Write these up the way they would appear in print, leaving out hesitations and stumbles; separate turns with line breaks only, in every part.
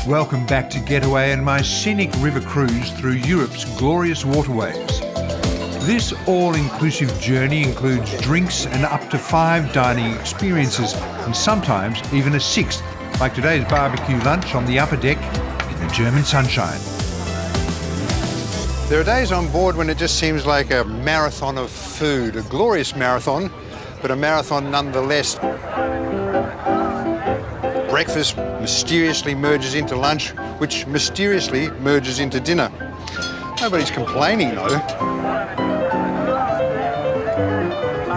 Welcome back to Getaway and my scenic river cruise through Europe's glorious waterways. This all-inclusive journey includes drinks and up to 5 dining experiences, and sometimes even a 6th, like today's barbecue lunch on the upper deck in the German sunshine.
There are days on board when it just seems like a marathon of food, a glorious marathon, but a marathon nonetheless. Breakfast mysteriously merges into lunch, which mysteriously merges into dinner. Nobody's complaining, though.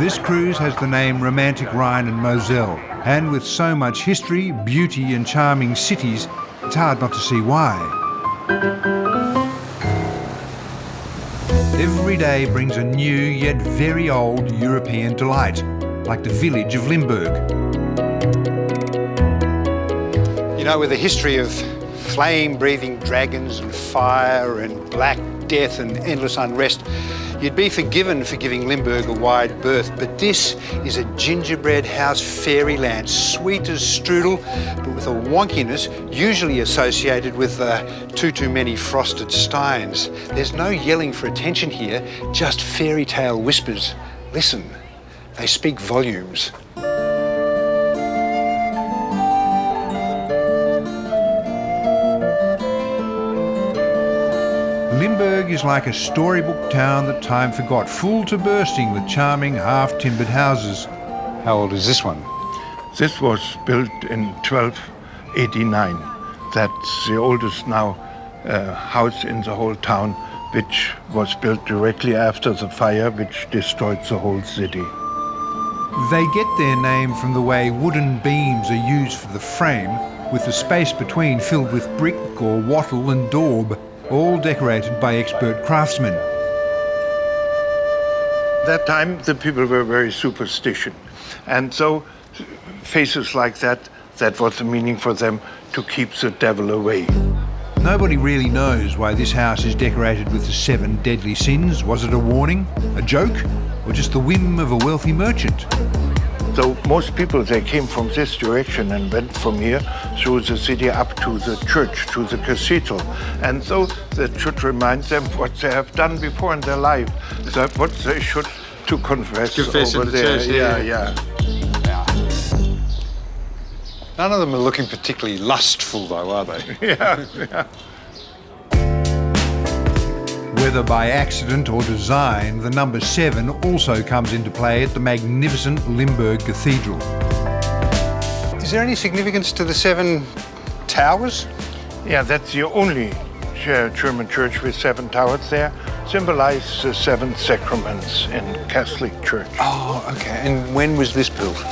This cruise has the name Romantic Rhine and Moselle, and with so much history, beauty and charming cities, it's hard not to see why. Every day brings a new yet very old European delight, like the village of Limburg.
You know, with a history of flame-breathing dragons and fire and black death and endless unrest, you'd be forgiven for giving Limburg a wide berth, but this is a gingerbread house fairyland, sweet as strudel, but with a wonkiness usually associated with too many frosted steins. There's no yelling for attention here, just fairy tale whispers. Listen, they speak volumes.
Limburg is like a storybook town that time forgot, full to bursting with charming half-timbered houses.
How old is this one?
This was built in 1289. That's the oldest now house in the whole town, which was built directly after the fire which destroyed the whole city.
They get their name from the way wooden beams are used for the frame, with the space between filled with brick or wattle and daub, all decorated by expert craftsmen.
That time the people were very superstitious, and so faces like that was the meaning for them, to keep the devil away.
Nobody really knows why this house is decorated with the 7 deadly sins. Was it a warning, a joke, or just the whim of a wealthy merchant?
So most people, they came from this direction and went from here through the city up to the church, to the cathedral. And so that should remind them what they have done before in their life, that what they should to confess over
in the
there.
church,
Yeah.
None of them are looking particularly lustful, though, are they?
Yeah.
Whether by accident or design, the number 7 also comes into play at the magnificent Limburg Cathedral.
Is there any significance to the 7 towers?
Yeah, that's the only German church with 7 towers there. Symbolize the 7 sacraments in Catholic Church.
Oh, okay. And when was this built?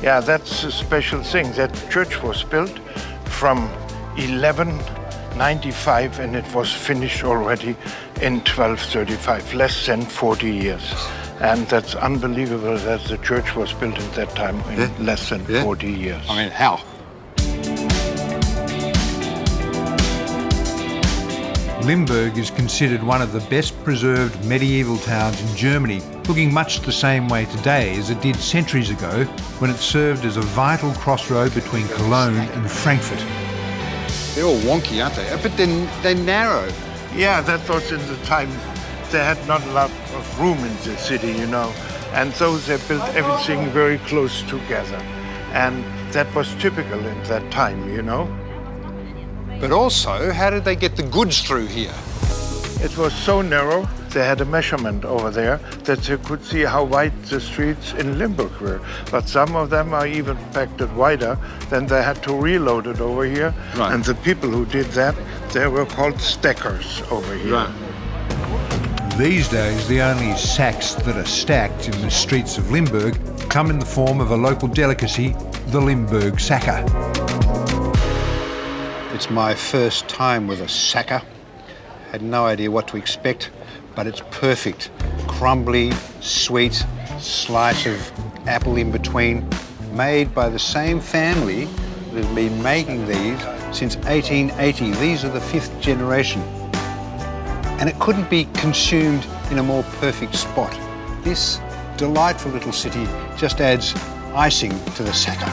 Yeah, that's a special thing. That church was built from 1195 and it was finished already in 1235, less than 40 years. And that's unbelievable that the church was built in that time in less than 40 years.
I mean, how?
Limburg is considered one of the best preserved medieval towns in Germany, looking much the same way today as it did centuries ago when it served as a vital crossroad between Cologne and Frankfurt.
They're all wonky, aren't they? But they're narrow.
Yeah, that was in the time they had not a lot of room in the city, you know. And so they built everything very close together. And that was typical in that time, you know.
But also, how did they get the goods through here?
It was so narrow, they had a measurement over there that they could see how wide the streets in Limburg were. But some of them are even packed it wider, then they had to reload it over here.
Right.
And the people who did that, they were called stackers over here.
Right.
These days, the only sacks that are stacked in the streets of Limburg come in the form of a local delicacy, the Limburg Sacker.
It's my first time with a sacker. Had no idea what to expect, but it's perfect. Crumbly, sweet, slice of apple in between, made by the same family that has been making these since 1880. These are the 5th generation. And it couldn't be consumed in a more perfect spot. This delightful little city just adds icing to the sacker.